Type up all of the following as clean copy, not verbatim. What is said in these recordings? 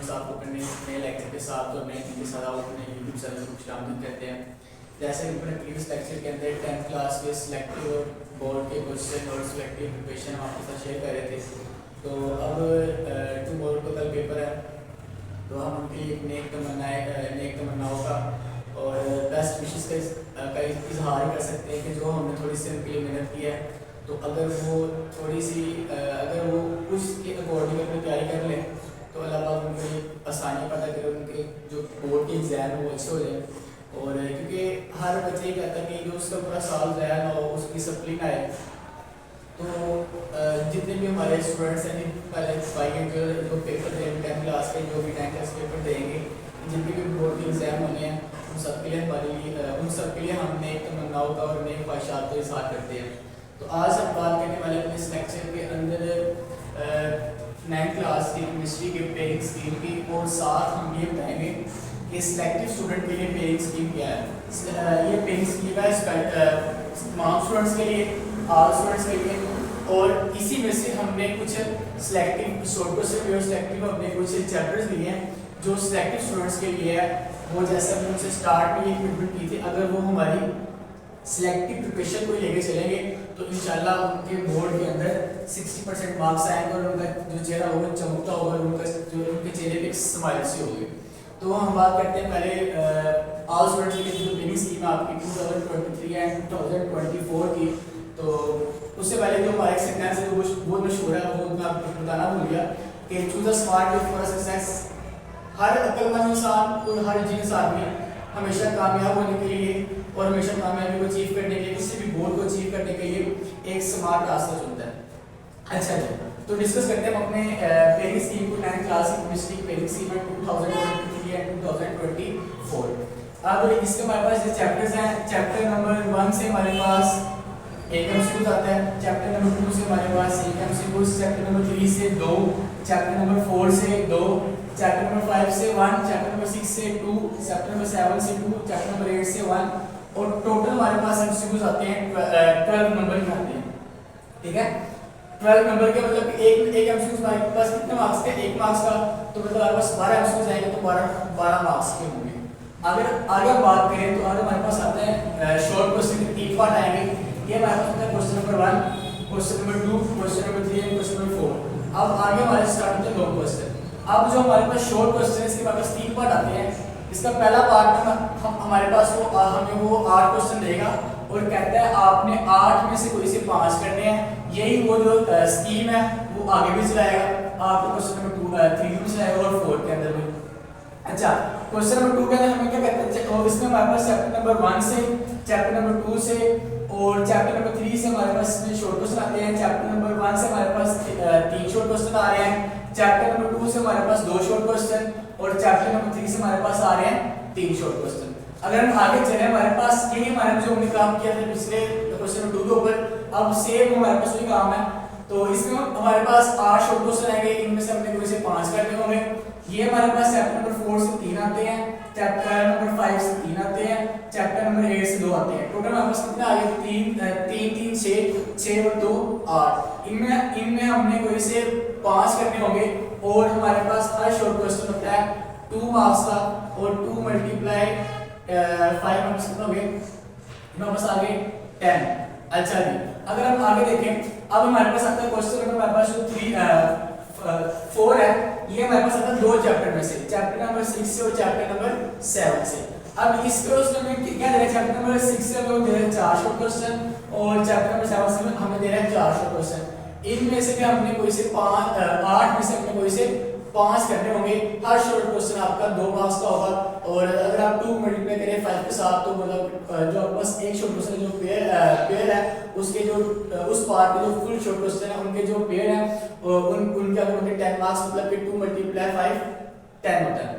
Students आपको अपने नए लेक्चर के साथ और नए के साथ आप अपने यूट्यूब चैनल को खुशामदीद कहते हैं। जैसे कि अपने प्रीवियस लेक्चर के अंदर 10th क्लास के सिलेक्टिव बोर्ड के क्वेश्चन और सिलेक्टिव प्रिपरेशन हम आपके साथ शेयर कर रहे थे। तो अब 2 बोर्ड का कल पेपर है, तो हम उनके लिए नेक तमन्नाओं का और बेस्ट विशेस का इजहार कर सकते हैं कि जो हमने थोड़ी सी उनके लिए मेहनत की है, तो अगर वो थोड़ी सी अगर वो उसके अकॉर्डिंग अपनी तैयारी कर लें तो अल्लाह पाक उनके लिए आसानी पैदा करे, उनके जो बोर्ड के एग्ज़ाम है वो अच्छे हो जाए। और क्योंकि हर बच्चे ही कहता है कि जो उसका पूरा साल ज़ाया ना हो, उसकी सप्लिंग आए। तो जितने भी हमारे स्टूडेंट्स हैं पहले भाई जो पेपर देंगे 10th क्लास के, जो भी 10th क्लास पेपर देंगे, जिनके भी बोर्ड के एग्ज़ाम होने हैं, उन सब के लिए हमने एक तमन्नाओं का और नए ख्वाहिशात का इजहार करते हैं। तो आज हम बात करने वाले अपने इस लेक्चर के अंदर 9th क्लास की केमिस्ट्री के पेयरिंग स्कीम की, और साथ हम ये बताएंगे कि सिलेक्टिव स्टूडेंट के लिए पेयरिंग स्कीम क्या है। ये पेयरिंग स्कीम है तमाम स्टूडेंट्स के लिए, ऑल स्टूडेंट्स के लिए, और इसी में से हमने कुछ सिलेक्टिव शॉर्ट क्वेश्चन और सिलेक्टिव हमने कुछ चैप्टर्स लिए हैं जो सिलेक्टिव स्टूडेंट्स के लिए है। वो जैसे हमने उनसे स्टार्ट में ये कमिटमेंट की थी, अगर वो हमारी सिलेक्टिव प्रिपरेशन को लेके चलेंगे तो इंशाल्लाह उनके बोर्ड के अंदर 60% मार्क्स आएंगे और उनका जो चेहरा होगा चमकता होगा, उनके चेहरे पे स्माइल सी होगी। तो हम बात करते हैं पहले ऑल स्टूडेंट्स के लिए जो पेयरिंग स्कीम है आपकी 2023 एंड 2024 की। तो उससे पहले जो हमारा एक सेंटेंस है वो बहुत मशहूर है, वो मैं आपको बताना भूल गया कि choose a smart way for success. हर अक्लमंद इंसान और हर जिन्स आदमी हमेशा कामयाब होने के लिए और हमेशा कामयाबी को अचीव करने के लिए, किसी भी गोल को अचीव करने के लिए एक स्मार्ट रास्ता चुनता है। अच्छा जी, तो डिस्कस करते हैं हम अपने पेयरिंग स्कीम को। 9th क्लास की केमिस्ट्री पेयरिंग स्कीम है 2023 एंड 2024। अब इसके हमारे पास ये चैप्टर्स हैं। चैप्टर नंबर 1 से हमारे पास एक एमसीक्यू आता है, चैप्टर नंबर 2 से हमारे पास एक एमसीक्यू, चैप्टर नंबर 3 से 2, चैप्टर नंबर 4 से 2, चैप्टर नंबर 5 से 1, चैप्टर नंबर 6 से 2, चैप्टर नंबर 7 से 2, चैप्टर नंबर 8 से 1, और टोटल हमारे पास एमसीक्यूज आते हैं 12 नंबर के आते हैं। ठीक है, 12 नंबर के मतलब एक एमसीक्यू हमारे पास कितने मार्क्स के? 1 मार्क्स का, तो मतलब हमारे पास 12 एमसीक्यूज आएंगे तो 12 मार्क्स के होंगे। अगर आगे बात करें तो आगे हमारे पास आते हैं शॉर्ट क्वेश्चन के 3 पार्ट आएंगे। ये हमारे पास होता है question number 1, question number 2, question number 3 and question number 4। अब आगे हमारे स्टार्ट होते हैं लॉन्ग क्वेश्चन। अब जो हमारे पास शॉर्ट क्वेश्चन है इसके हमारे पास 3 पार्ट आते हैं। इसका पहला पार्ट हमारे पास हमें वो 8 क्वेश्चन देगा और कहता है आपने 8 में से कोई से 5 करने हैं। यही वो जो स्कीम है वो आगे भी चलाएगा, आपको क्वेश्चन नंबर 3 भी चलाएगा और 4 के अंदर भी। अच्छा, क्वेश्चन नंबर 2 के अंदर हमें क्या कहते हैं, इसमें हमारे पास चैप्टर नंबर 1 से, चैप्टर नंबर 2 से और चैप्टर नंबर 3 से हमारे पास इसमें शॉर्ट क्वेश्चन आते हैं। चैप्टर नंबर 1 से हमारे पास 3 शॉर्ट क्वेश्चन आ रहे हैं, चैप्टर नंबर 2 से हमारे पास 2 शॉर्ट क्वेश्चन और चैप्टर नंबर 3 से हमारे पास आ रहे हैं 3 शॉर्ट क्वेश्चन। अगर हम आगे चले हमारे पास यही हमारे जो हमने काम किया था पिछले क्वेश्चन नंबर 2 के ऊपर, अब सेम हमारे पास वही काम है। तो इसमें हमारे पास 8 शॉर्ट क्वेश्टन आएंगे, इनमें से हमने कोई से 5 करने होंगे। ये हमारे पास चैप्टर नंबर 4 से 3 आते हैं, चैप्टर नंबर 5 से 3 आते हैं, चैप्टर नंबर 8 से 2 आते हैं। टोटल हमारे पास कितना आ गया? 3 6 और 2 8। इनमें हमने कोई से 5 करने होंगे और हमारे पास हर शॉर्ट क्वेश्चन होता है 2 मार्क्स का, और 2 मल्टीप्लाई 5 मार्क्स कितना हो गए? हमारे पास आ गए 10। अच्छा जी, अगर हम आगे देखें, अब हमारे पास आता है क्वेश्चन नंबर हमारे पास जो 4 है, ये हमारे पास आता है 2 चैप्टर में से, चैप्टर नंबर 6 से और चैप्टर नंबर 7 से। अब इस क्वेश्चन में क्या दे रहा है? चैप्टर नंबर 6 से हमें दे रहा है 4 शॉर्ट क्वेश्चन और चैप्टर नंबर 7 से हमें दे रहा है 4 शॉर्ट क्वेश्चन। इनमें से भी हमने कोई से 8 में से हमने कोई से 5 करने होंगे। हर शॉर्ट क्वेश्चन आपका 2 मार्क्स का होगा, और अगर आप 2 मल्टीप्लाई करें 5 के साथ तो मतलब जो आपके पास एक शॉर्ट क्वेश्चन जो पेयर है उसके जो उस पार्ट के जो फुल शॉर्ट क्वेश्चन है उनके जो पेयर है उनके अगर होंगे 10 मार्क्स, मतलब कि 2 मल्टीप्लाई 5 10 होता है।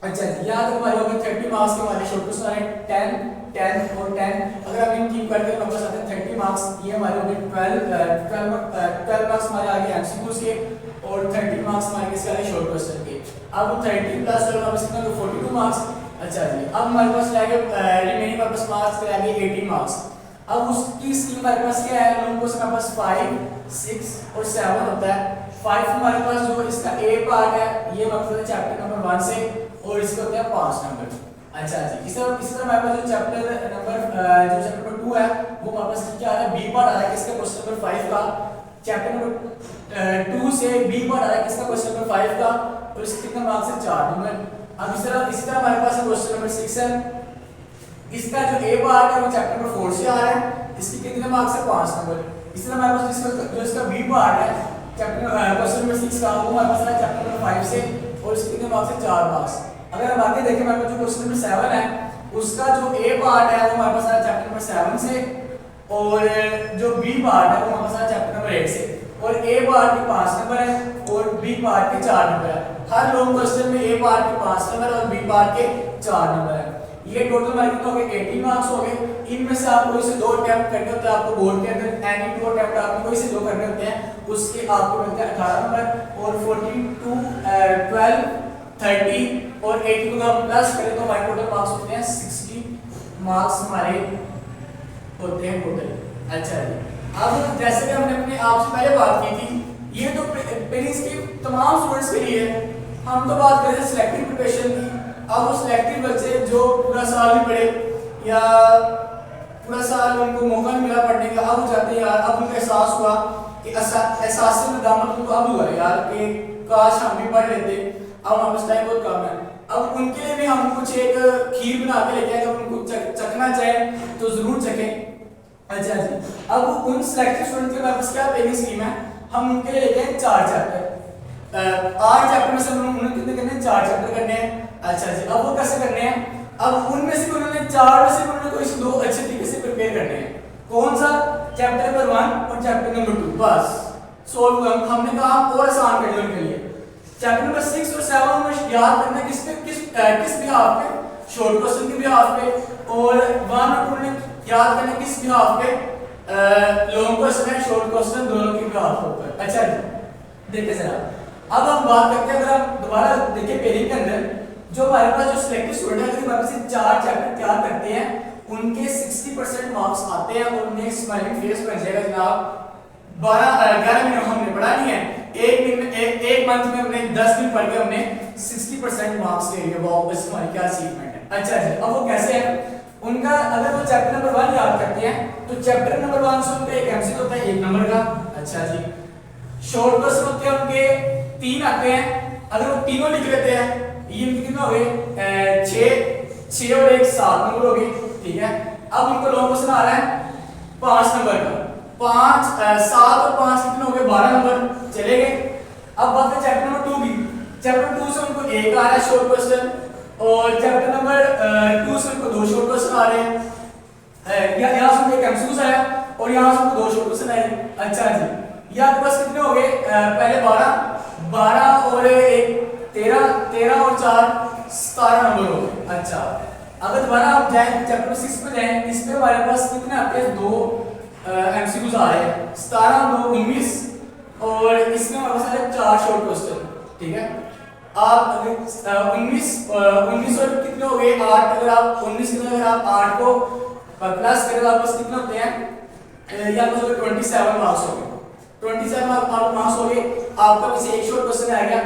अच्छा, यहाँ तक हमारे होंगे 30 मार्क्स के हमारे शॉर्ट क्वेश्चन आए 10 और 10। अगर आप इन तीन करके हमारे पास आते हैं 30 मार्क्स, ये हमारे होंगे 12 मार्क्स हमारे आगे एमसीक्यूज के और 30 मार्क्स हमारे किसके आगे? शॉर्ट क्वेश्चन के। अब 30 प्लस 12 हमारे कितना? 42 मार्क्स। अच्छा जी, अब हमारे पास रहेगा रिमेनिंग हमारे पास मार्क्स रहेंगे 18 मार्क्स। अब उसकी स्कीम हमारे पास क्या है? लॉन्ग क्वेश्चन हमारे पास 5 6 और 7 होता है। 5 हमारे पास जो इसका ए पार्ट है ये मतलब चैप्टर नंबर 1 से और इसके होते हैं 5 नंबर। अच्छा जी, इसी तरह हमारे पास जो चैप्टर नंबर 2 है वो हमारे पास क्या आ रहा है, बी पार्ट आ रहा है किसका, क्वेश्चन नंबर 5 का। चैप्टर नंबर 2 से बी पार्ट आ रहा है किसका, क्वेश्चन नंबर 5 का, और इसके कितने मार्क्स है 4 नंबर। अब इसी तरह हमारे पास क्वेश्चन नंबर 6 है, इसका जो ए पार्ट है वो चैप्टर नंबर 4 से आ रहा है, इसके कितने मार्क्स है 5 नंबर। इसी तरह हमारे पास जो इसका बी पार्ट है चैप्टर क्वेश्चन नंबर 6 का वो हमारे पास है चैप्टर नंबर 5 से और इसके कितने मार्क्स है 4 मार्क्स। अगर हम आगे देखें हमारे पास जो क्वेश्चन नंबर 7 है उसका जो ए पार्ट है वो हमारे पास है चैप्टर नंबर 7 से और जो बी पार्ट है वो हमारे पास है चैप्टर नंबर 8 से, और ए पार्ट के 5 नंबर है और बी पार्ट के 4 नंबर है। हर लॉन्ग क्वेश्चन में ए पार्ट के 5 नंबर और बी पार्ट के 4 नंबर है। ये टोटल हमारे कितने हो गए 18 मार्क्स हो गए। इनमें से आपको कोई से दो अटेम्प्ट करने होते हैं, आपको बोर्ड के अंदर एनी टू अटेम्प्ट आपको कोई से दो करने होते हैं, उसके आपको मिलते हैं 18 नंबर और 42 12 30 और 80 को हम प्लस करें तो हमारे टोटल मार्क्स होते हैं 60 मार्क्स हमारे होते हैं टोटल। अच्छा जी, अब जैसे कि हमने अपने आपसे पहले बात की थी, ये तो पेनिस की तमाम स्टूडेंट्स के लिए है, हम तो बात कर रहे हैं सिलेक्टिव प्रिपरेशन की। अब वो सिलेक्टिव बच्चे जो पूरा साल नहीं पढ़े या पूरा साल उनको मौका नहीं मिला पढ़ने का, अब वो चाहते हैं यार, अब उनको एहसास हुआ कि एहसास से नदामत उनको अब हुआ यार कि काश हम भी पढ़ लेते, अब हमारे पास टाइम बहुत कम है। अब उनके लिए भी हम कुछ एक खीर बना के लेके आए, अगर उनको चखना चाहे तो जरूर चखें। अच्छा जी, अब उन सिलेक्टिव स्टूडेंट के पास क्या पेनिंग स्कीम है, हम उनके लिए लेके आए 4 चैप्टर। 8 चैप्टर में से उन्होंने कितने करने हैं, 4 चैप्टर करने हैं। अच्छा जी, अब वो कैसे करने हैं, अब उनमें से उन्होंने 4 में से उन्होंने कोई से 2 अच्छे तरीके से प्रिपेयर करने हैं। कौन सा, चैप्टर नंबर 1 और चैप्टर नंबर 2, बस सोल्व हमने कहा और आसान कर दिया उनके लिए। चैप्टर नंबर 6 और 7 में याद करना किस पे किस बिहाफ पे, शॉर्ट क्वेश्चन के बिहाफ पे, और 1 और 2 में याद करना किस बिहाफ पे, लॉन्ग क्वेश्चन है शॉर्ट क्वेश्चन दोनों के बिहाफ पर। अच्छा जी, देखिए जरा अब हम बात करते हैं, अगर हम दोबारा देखिए पेरिंग के अंदर जो हमारे पास जो सिलेक्टिव स्टूडेंट है, अगर हमारे पास 4 चैप्टर तैयार करते हैं उनके 60% मार्क्स आते हैं और उन्हें स्माइलिंग फेस बन जाएगा जनाब। 11 महीने हमने पढ़ा नहीं है, एक मंथ में हमने 10 दिन पढ़ के हमने 60% मार्क्स ले लिए। वाओ, बस हमारी क्या अचीवमेंट है। अच्छा जी, अब वो कैसे है उनका, अगर वो चैप्टर नंबर 1 याद करते हैं तो चैप्टर नंबर 1 से उनका एक एमसीक्यू होता है 1 नंबर का। अच्छा जी, शॉर्ट क्वेश्चन होते हैं उनके 3 आते हैं, अगर वो तीनों लिख लेते हैं, ये कितने हो गए 6 और 1 7 नंबर हो गए, ठीक है। अब उनको लॉन्ग क्वेश्चन आ रहा है 5 नंबर का, 5 7 और 5 कितने हो गए 12 नंबर, चले गए। अब बात है चैप्टर नंबर 2 की, चैप्टर 2 से उनको 1 आ रहा है शॉर्ट क्वेश्चन, और चैप्टर नंबर 2 से उनको 2 शॉर्ट क्वेश्चन आ रहे हैं, यहाँ से उनको एक एमसीक्यू आया और यहाँ से उनको 2 शॉर्ट क्वेश्चन आए। अच्छा जी, ये आपके पास कितने हो गए, पहले 12 और 1 13 और 4 17 नंबर हो गए। अच्छा, अगर दोबारा आप जाएं चैप्टर 6 पे जाएं, इसमें हमारे पास कितने आते हैं 2 एमसीक्यूज आ रहे हैं, 17 2 19, और इसमें हमारे पास आ रहे हैं 4 शॉर्ट क्वेश्चन, ठीक है। आप अगर 19 और कितने हो गए 8, अगर आप 19 के अगर आप 8 को प्लस करें तो आपके पास कितने होते हैं, या आपके पास 27 मार्क्स हो गए, 27 मार्क्स हो गए। आपका बस एक शॉर्ट क्वेश्चन आ गया,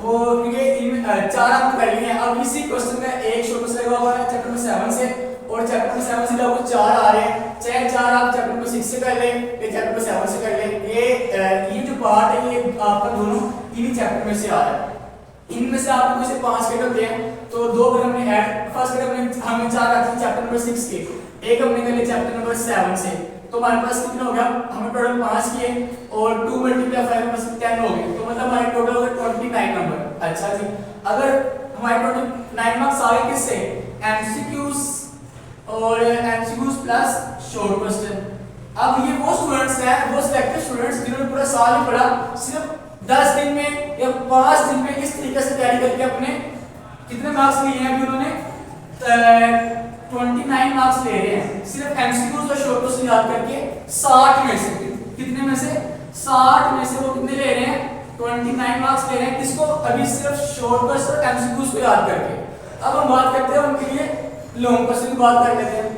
वो क्योंकि इन 4 आपको कर लिए हैं। अब इसी क्वेश्चन का एक शॉर्ट क्वेश्चन लगा हुआ है चैप्टर नंबर 7 से, और चैप्टर नंबर 7 से आपको 4 आ रहे हैं, चाहे 4 आप चैप्टर नंबर 6 से कर लें या चैप्टर नंबर 7 से कर लें। ये जो पार्ट है ये आपका दोनों इन्हीं चैप्टर में से आ रहा है। इनमें से आपको कोई से 5 कट होते हैं, तो 2 अगर हमने ऐड फर्स्ट कट हमने 4 आते हैं चैप्टर नंबर 6 के, एक हमने कर लिया चैप्टर नंबर 7 से, तो हमारे पास कितना हो गया, हमने टोटल 5 किए और 2 × 5 में 10 हो गए, तो मतलब हमारे टोटल हो गए 29 नंबर। अच्छा जी, अगर हमारे टोटल 9 मार्क्स आ गए किससे, एमसीक्यूज और एमसीक्यूज प्लस शॉर्ट क्वेश्चन। अब ये वो स्टूडेंट्स हैं, वो सिलेक्टेड स्टूडेंट्स जिन्होंने पूरा साल नहीं पढ़ा, सिर्फ 10 दिन में या 5 दिन में इस तरीके से तैयारी करके अपने कितने मार्क्स लिए हैं अभी उन्होंने 29 मार्क्स ले रहे हैं, सिर्फ एमसीक्यूज और शॉर्ट क्वेश्चन याद करके 60 में से, कितने में से 60 में से वो कितने ले रहे हैं 29 मार्क्स ले रहे हैं, किसको, अभी सिर्फ शॉर्ट क्वेश्चन और एमसीक्यूज को याद करके। अब हम बात करते हैं उनके लिए लॉन्ग क्वेश्चन की बात कर लेते हैं।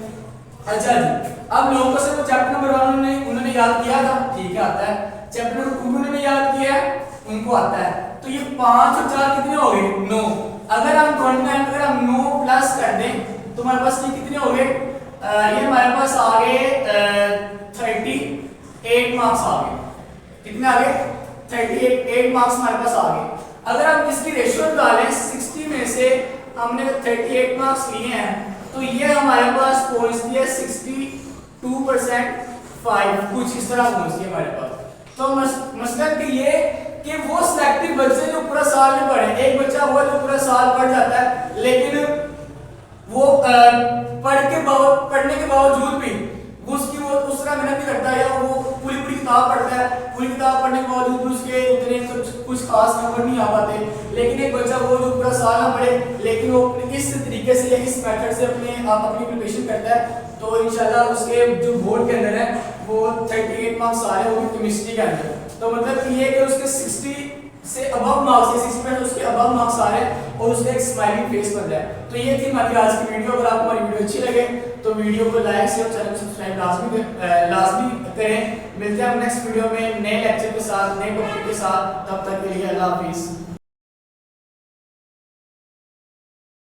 अच्छा जी, अब लॉन्ग क्वेश्चन को चैप्टर नंबर 1 उन्होंने याद किया था, ठीक है, आता है। चैप्टर नंबर 2 उन्होंने याद किया है, उनको आता है। तो ये 5 और 4 कितने हो गए 9। अगर हम 9 प्लस कर दें तो हमारे पास ये कितने हो गए, ये हमारे पास आ गए 38 मार्क्स आ गए। कितने आ गए 38 मार्क्स हमारे पास आ गए। अगर हम इसकी रेशियो निकालें 60 में से हमने 38 मार्क्स लिए हैं तो ये हमारे पास पहुंचती है 62% 5 कुछ इस तरह पहुंचती है हमारे पास। तो मसलन कि ये कि वो सिलेक्टिव बच्चे जो पूरा साल में पढ़े, एक बच्चा हुआ जो पूरा साल पढ़ जाता है लेकिन वो पढ़ने के बावजूद भी उसकी वो उस तरह मेहनत नहीं करता या वो पूरी किताब पढ़ता है, पूरी किताब पढ़ने के बावजूद भी उसके उतने कुछ खास नंबर नहीं आ पाते। लेकिन एक बच्चा वो जो पूरा साल ना पढ़े लेकिन वो इस तरीके से या इस मेथड से अपनी प्रिपरेशन करता है तो इंशाल्लाह उसके जो बोर्ड के अंदर है वो 38 मार्क्स आ रहे हैं, वो भी केमिस्ट्री के अंदर। तो मतलब ये कि उसके 60 से अबव मार्क्स है, 60% उसके अबव मार्क्स आ रहे हैं और उसका एक स्माइलिंग फेस बन रहा है। तो ये थी हमारी आज की वीडियो। अगर आपको हमारी वीडियो अच्छी लगे तो वीडियो को लाइक शेयर चैनल को सब्सक्राइब लाजमी करें। मिलते हैं हम नेक्स्ट वीडियो में नए लेक्चर के साथ, नए टॉपिक के साथ। तब तक के लिए अल्लाह हाफिज़।